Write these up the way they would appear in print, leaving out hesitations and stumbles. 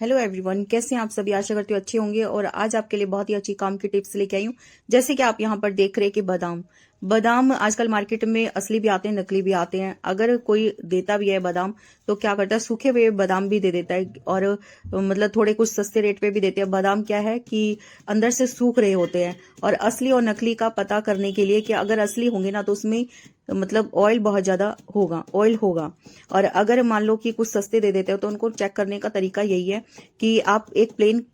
Hello everyone, कैसे हैं आप सभी। आशा करती हूँ अच्छे होंगे। और आज आपके लिए बहुत ही अच्छी काम की टिप्स लेके आई हूँ। जैसे कि आप यहाँ पर देख रहे हैं कि बादाम बादाम आजकल मार्केट में असली भी आते हैं, नकली भी आते हैं। अगर कोई देता भी है बादाम तो क्या करता है, सूखे हुए बादाम भी दे देता है और मतलब थोड़े कुछ सस्ते रेट पे भी देते हैं। बादाम क्या है कि अंदर से सूख रहे होते हैं। और असली और नकली का पता करने के लिए कि अगर असली होंगे ना तो उसमें मतलब ऑयल बहुत ज्यादा होगा, ऑयल होगा। और अगर मान लो कि कुछ सस्ते दे देते हो तो उनको चेक करने का तरीका यही है कि आप एक प्लेन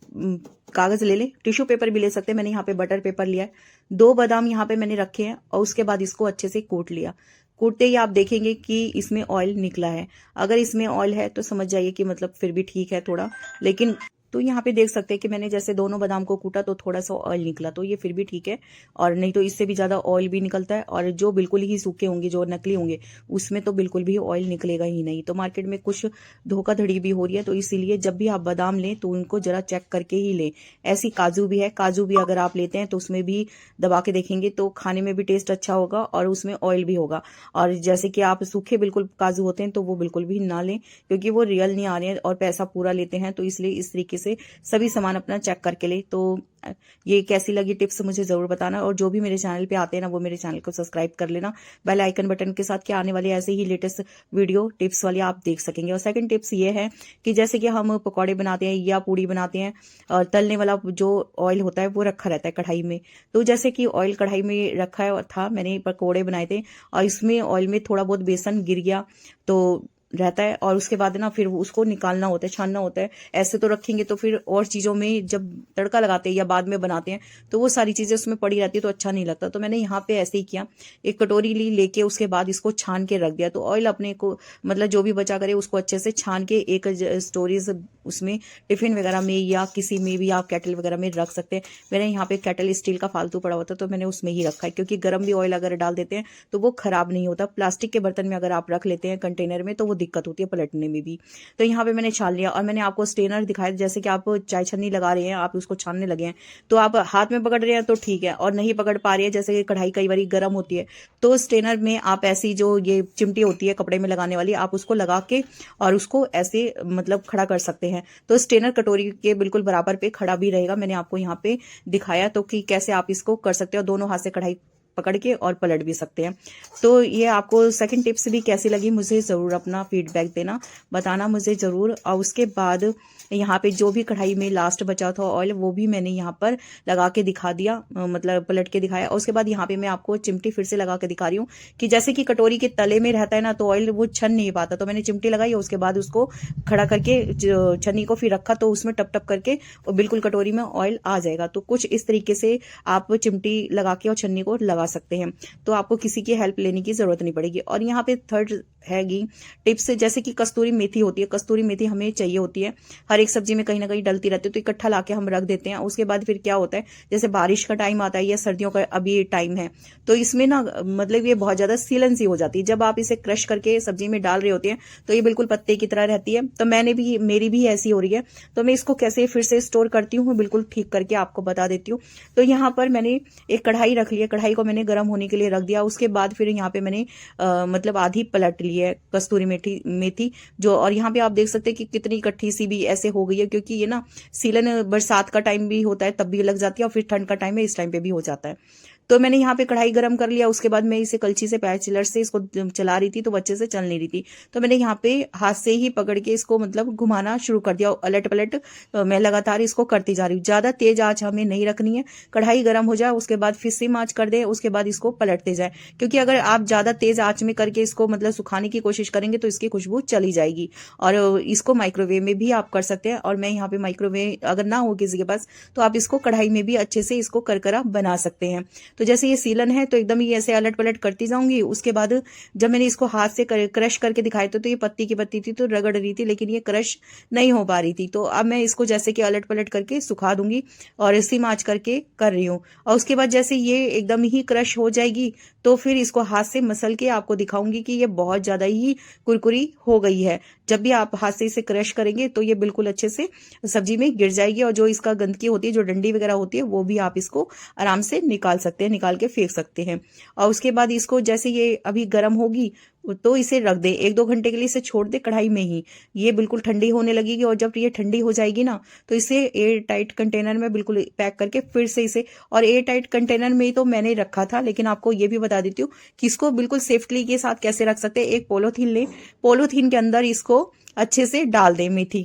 कागज ले लें, टिश्यू पेपर भी ले सकते हैं। मैंने यहाँ पे बटर पेपर लिया है। 2 बादाम यहाँ पे मैंने रखे हैं और उसके बाद इसको अच्छे से कूट लिया। कूटते ही आप देखेंगे कि इसमें ऑयल निकला है। अगर इसमें ऑयल है तो समझ जाइए कि मतलब फिर भी ठीक है थोड़ा, लेकिन तो यहाँ पे देख सकते हैं कि मैंने जैसे दोनों बादाम को कूटा तो थोड़ा सा ऑयल निकला, तो ये फिर भी ठीक है। और नहीं तो इससे भी ज्यादा ऑयल भी निकलता है। और जो बिल्कुल ही सूखे होंगे, जो नकली होंगे, उसमें तो बिल्कुल भी ऑयल निकलेगा ही नहीं। तो मार्केट में कुछ धोखाधड़ी भी हो रही है, तो इसीलिए जब भी आप बादाम लें तो उनको जरा चेक करके ही लें। ऐसी काजू भी है, काजू भी अगर आप लेते हैं तो उसमें भी दबा के देखेंगे तो खाने में भी टेस्ट अच्छा होगा और उसमें ऑयल भी होगा। और जैसे कि आप सूखे बिल्कुल काजू होते हैं तो वो बिल्कुल भी ना लें, क्योंकि वो रियल नहीं आ रहे हैं और पैसा पूरा लेते हैं। तो इसलिए इस तरीके से सभी सामान अपना चेक करके ले। तो ये कैसी लगी टिप्स मुझे जरूर बताना। और जो भी मेरे चैनल पे आते हैं ना वो मेरे चैनल को सब्सक्राइब कर लेना बेल आइकन बटन के साथ, कि आने वाले ऐसे ही लेटेस्ट वीडियो टिप्स वाली आप देख सकेंगे। और सेकंड टिप्स ये है कि जैसे कि हम पकौड़े बनाते हैं या पूड़ी बनाते हैं और तलने वाला जो ऑयल होता है वो रखा रहता है कढ़ाई में। तो जैसे कि ऑयल कढ़ाई में रखा है था, मैंने पकौड़े बनाए थे और इसमें ऑयल में थोड़ा बहुत बेसन गिर गया तो रहता है। और उसके बाद ना फिर उसको निकालना होता है, छानना होता है। ऐसे तो रखेंगे तो फिर और चीजों में जब तड़का लगाते हैं या बाद में बनाते हैं तो वो सारी चीजें उसमें पड़ी रहती है तो अच्छा नहीं लगता। तो मैंने यहाँ पे ऐसे ही किया, एक कटोरी ली, लेके उसके बाद इसको छान के रख दिया। तो ऑयल अपने को मतलब जो भी बचा करे उसको अच्छे से छान के एक स्टोरेज उसमें टिफिन वगैरह में या किसी में भी आप केटल वगैरह में रख सकते हैं। मैंने यहाँ पे केटल स्टील का फालतू पड़ा होता तो मैंने उसमें ही रखा है, क्योंकि गर्म भी ऑयल अगर डाल देते हैं तो वो खराब नहीं होता। प्लास्टिक के बर्तन में अगर आप रख लेते हैं कंटेनर में तो वो दिक्कत होती है पलटने में भी। तो यहाँ पे मैंने छान लिया और मैंने आपको स्टेनर दिखाया। जैसे कि आप चाय छन्नी लगा रहे हैं, आप उसको छानने लगे हैं तो आप हाथ में पकड़ रहे हैं तो ठीक है, और नहीं पकड़ पा रही है जैसे कि कढ़ाई कई बार गर्म होती है तो स्टेनर में आप ऐसी जो ये चिमटी होती है कपड़े में लगाने वाली, आप उसको लगा के और उसको ऐसे मतलब खड़ा कर सकते हैं। तो स्टेनर कटोरी के बिल्कुल बराबर पे खड़ा भी रहेगा। मैंने आपको यहाँ पे दिखाया तो कि कैसे आप इसको कर सकते हो, दोनों हाथ से कढ़ाई पकड़ के और पलट भी सकते हैं। तो ये आपको सेकंड टिप्स भी कैसी लगी मुझे जरूर अपना फीडबैक देना, बताना मुझे जरूर। और उसके बाद यहाँ पे जो भी कढ़ाई में लास्ट बचा था ऑयल वो भी मैंने यहाँ पर लगा के दिखा दिया, मतलब पलट के दिखाया। और उसके बाद यहाँ पे मैं आपको चिमटी फिर से लगा के दिखा रही हूँ कि जैसे कि कटोरी के तले में रहता है ना तो ऑयल वो छन नहीं पाता। तो मैंने चिमटी लगाई और उसके बाद उसको खड़ा करके छन्नी को फिर रखा तो उसमें टप टप करके और बिल्कुल कटोरी में ऑयल आ जाएगा। तो कुछ इस तरीके से आप चिमटी लगा के और छन्नी को लगा सकते हैं, तो आपको किसी की हेल्प लेने की जरूरत नहीं पड़ेगी। और यहाँ पे थर्ड हैगी टिप्स, जैसे कि कस्तूरी मेथी होती है। कस्तूरी मेथी हमें चाहिए होती है, हर एक सब्जी में कहीं ना कहीं डलती रहती है, तो इकट्ठा लाके हम रख देते हैं। उसके बाद फिर क्या होता है, जैसे बारिश का टाइम आता है या सर्दियों का अभी टाइम है तो इसमें ना मतलब ये बहुत ज्यादा सीलन सी हो जाती है। जब आप इसे क्रश करके सब्जी में डाल रहे होते हैं तो ये बिल्कुल पत्ते की तरह रहती है। तो मेरी भी ऐसी हो रही है। तो मैं इसको कैसे फिर से स्टोर करती हूँ बिल्कुल ठीक करके आपको बता देती हूँ। तो यहाँ पर मैंने एक कढ़ाई रख लिया, कढ़ाई को मैंने गर्म होने के लिए रख दिया। उसके बाद फिर यहाँ पे मैंने मतलब आधी पलट ली है कस्तूरी मेथी जो। और यहाँ पे आप देख सकते हैं कि कितनी इकट्ठी सी भी ऐसे हो गई है, क्योंकि ये ना सीलन बरसात का टाइम भी होता है तब भी लग जाती है और फिर ठंड का टाइम है इस टाइम पे भी हो जाता है। तो मैंने यहाँ पे कढ़ाई गरम कर लिया। उसके बाद मैं इसे कलछी से पैचलर से इसको चला रही थी तो बच्चे से चल नहीं रही थी, तो मैंने यहाँ पे हाथ से ही पकड़ के इसको मतलब घुमाना शुरू कर दिया। अलट पलट मैं लगातार इसको करती जा रही हूँ। ज्यादा तेज आंच हमें नहीं रखनी है, कढ़ाई गर्म हो जाए उसके बाद फिर सिम आंच कर दे, उसके बाद इसको पलटते जाए। क्योंकि अगर आप ज्यादा तेज आंच में करके इसको मतलब सुखाने की कोशिश करेंगे तो इसकी खुशबू चली जाएगी। और इसको माइक्रोवेव में भी आप कर सकते हैं, और मैं यहाँ पे माइक्रोवेव अगर ना हो किसी के पास तो आप इसको कढ़ाई में भी अच्छे से इसको करकरा बना सकते हैं। तो जैसे ये सीलन है तो एकदम ही ऐसे अलट पलट करती जाऊंगी। उसके बाद जब मैंने इसको हाथ से क्रश करके दिखाया तो ये पत्ती की पत्ती थी तो रगड़ रही थी, लेकिन ये क्रश नहीं हो पा रही थी। तो अब मैं इसको जैसे कि अलट पलट करके सुखा दूंगी और सिम आंच करके कर रही हूँ। और उसके बाद जैसे ये एकदम ही क्रश हो जाएगी तो फिर इसको हाथ से मसल के आपको दिखाऊंगी कि ये बहुत ज्यादा ही कुरकुरी हो गई है। जब भी आप हाथ से इसे क्रश करेंगे तो ये बिल्कुल अच्छे से सब्जी में गिर जाएगी और जो इसका गंदगी होती है, जो डंडी वगैरह होती है, वो भी आप इसको आराम से निकाल सकते हैं। सकते हैं, निकाल के फेंक सकते हैं। और उसके बाद इसको जैसे ये अभी गर्म होगी तो इसे रख दें, 1-2 घंटे के लिए इसे छोड़ दें कढ़ाई में ही। ये बिल्कुल ठंडी होने लगेगी और जब ये ठंडी हो जाएगी ना तो इसे एयर टाइट कंटेनर में बिल्कुल पैक करके फिर से इसे, और एयर टाइट कंटेनर में ही तो मैंने रखा था, लेकिन आपको ये भी बता देती हूँ कि इसको बिल्कुल सेफ्टी के साथ कैसे रख सकते हैं। एक पॉलीथीन लें, पॉलीथीन के अंदर इसको अच्छे से डाल दें, मेथी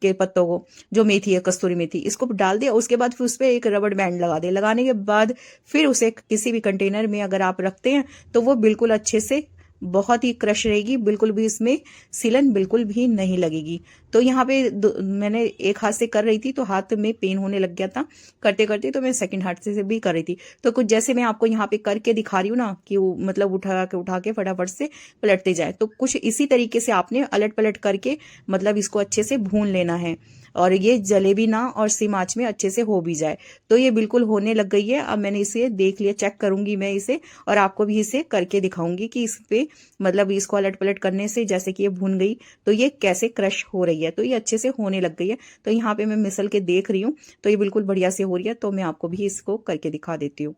के पत्तों को, जो मेथी है कस्तूरी मेथी, इसको डाल दे। उसके बाद फिर उस पर एक रबड़ बैंड लगा दे। लगाने के बाद फिर उसे किसी भी कंटेनर में अगर आप रखते हैं तो वो बिल्कुल अच्छे से बहुत ही क्रश रहेगी, बिल्कुल भी इसमें सिलन बिल्कुल भी नहीं लगेगी। तो यहाँ पे मैंने एक हाथ से कर रही थी तो हाथ में पेन होने लग गया था करते करते, तो मैं सेकंड हाथ से भी कर रही थी। तो कुछ जैसे मैं आपको यहाँ पे करके दिखा रही हूँ ना कि वो मतलब उठा के फटाफट से पलटते जाए, तो कुछ इसी तरीके से आपने अलट पलट करके मतलब इसको अच्छे से भून लेना है और ये जले भी ना और सिम आंच में अच्छे से हो भी जाए। तो ये बिल्कुल होने लग गई है। अब मैंने इसे देख लिया, चेक करूंगी मैं इसे और आपको भी इसे करके दिखाऊंगी कि इस पे मतलब इसको अलट पलट करने से जैसे कि ये भून गई तो ये कैसे क्रश हो रही है। तो ये अच्छे से होने लग गई है। तो यहाँ पे मैं मिसल के देख रही हूँ तो ये बिल्कुल बढ़िया से हो रही है। तो मैं आपको भी इसको करके दिखा देती हूँ।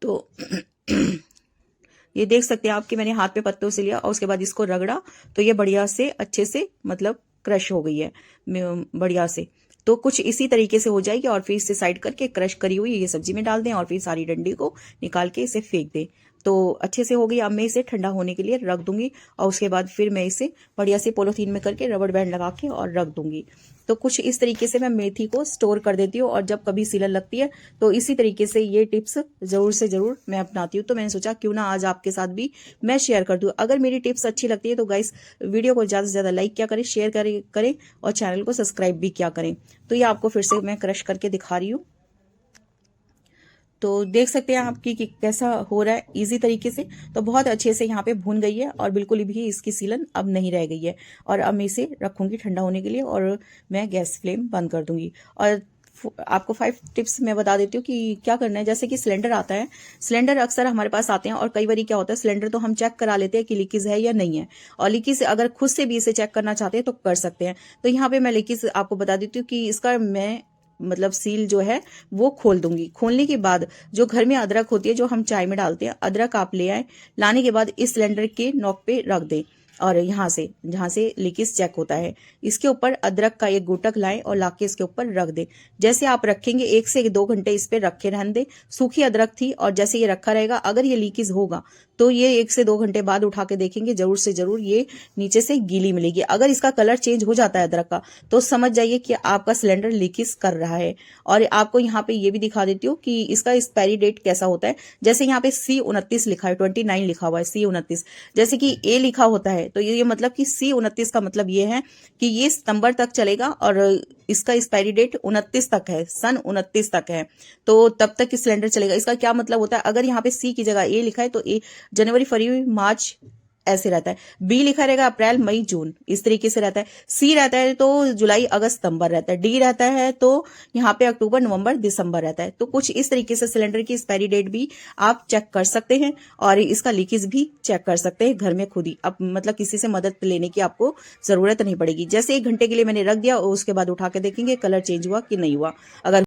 तो ये देख सकते हैं आप कि मैंने हाथ पे पत्तों से लिया और उसके बाद इसको रगड़ा तो ये बढ़िया से अच्छे से मतलब क्रश हो गई है बढ़िया से। तो कुछ इसी तरीके से हो जाएगी और फिर इसे साइड करके क्रश करी हुई ये सब्जी में डाल दें और फिर सारी डंडी को निकाल के इसे फेंक दें। तो अच्छे से हो गई। अब मैं इसे ठंडा होने के लिए रख दूंगी और उसके बाद फिर मैं इसे बढ़िया से पॉलीथीन में करके रबड़ बैंड लगा के और रख दूंगी। तो कुछ इस तरीके से मैं मेथी को स्टोर कर देती हूँ और जब कभी सिलन लगती है तो इसी तरीके से ये टिप्स जरूर से जरूर मैं अपनाती हूँ। तो मैंने सोचा क्यों ना आज आपके साथ भी मैं शेयर कर दूँ। अगर मेरी टिप्स अच्छी लगती है तो गाइस वीडियो को ज़्यादा से ज़्यादा लाइक क्या करें, शेयर करें और चैनल को सब्सक्राइब भी क्या करें। तो ये आपको फिर से मैं क्रश करके दिखा रही हूँ। तो देख सकते हैं आपकी कि कैसा हो रहा है इजी तरीके से। तो बहुत अच्छे से यहाँ पे भून गई है और बिल्कुल भी इसकी सीलन अब नहीं रह गई है। और अब मैं इसे रखूंगी ठंडा होने के लिए और मैं गैस फ्लेम बंद कर दूंगी। और आपको 5 टिप्स मैं बता देती हूँ कि क्या करना है। जैसे कि सिलेंडर आता है, सिलेंडर अक्सर हमारे पास आते हैं और कई बार क्या होता है सिलेंडर तो हम चेक करा लेते हैं कि लीकेज है या नहीं है, और लीकेज अगर खुद से भी इसे चेक करना चाहते हैं तो कर सकते हैं। तो यहाँ पे मैं लीकेज आपको बता देती हूँ कि इसका मैं मतलब सील जो है वो खोल दूंगी। खोलने के बाद जो घर में अदरक होती है जो हम चाय में डालते हैं, अदरक आप ले आए, लाने के बाद इस सिलेंडर के नॉक पे रख दें और यहाँ से जहाँ से लीकेज चेक होता है इसके ऊपर अदरक का एक गुटक लाएं और लाके इसके ऊपर रख दें। जैसे आप रखेंगे 1 से 2 घंटे इस पे रखे रहने दें। सूखी अदरक थी और जैसे ये रखा रहेगा अगर ये लीकेज होगा तो ये 1 से 2 घंटे बाद उठा के देखेंगे जरूर से जरूर ये नीचे से गीली मिलेगी। अगर इसका कलर चेंज हो जाता है अदरक का तो समझ जाइए कि आपका सिलेंडर लीकेज कर रहा है। और आपको यहाँ पे ये भी दिखा देती हूँ कि इसका एक्सपायरी डेट कैसा होता है। जैसे यहाँ पे C29 लिखा है, 29 लिखा हुआ है, C29 जैसे कि A लिखा होता है तो ये मतलब कि C29 का मतलब ये है कि ये सितंबर तक चलेगा और इसका एक्सपायरी डेट 29 तक है, सन 29 तक है। तो तब तक सिलेंडर चलेगा। इसका क्या मतलब होता है, अगर यहाँ पे C की जगह A लिखा है तो A जनवरी फरवरी मार्च ऐसे रहता है, बी लिखा रहेगा अप्रैल मई जून इस तरीके से रहता है, सी रहता है तो जुलाई अगस्त सितंबर रहता है, डी रहता है तो यहाँ पे अक्टूबर नवंबर दिसंबर रहता है। तो कुछ इस तरीके से सिलेंडर की एक्सपायरी डेट भी आप चेक कर सकते हैं और इसका लीकेज भी चेक कर सकते हैं घर में खुद ही। अब मतलब किसी से मदद लेने की आपको जरूरत नहीं पड़ेगी। जैसे 1 घंटे के लिए मैंने रख दिया और उसके बाद उठा के देखेंगे कलर चेंज हुआ कि नहीं हुआ। अगर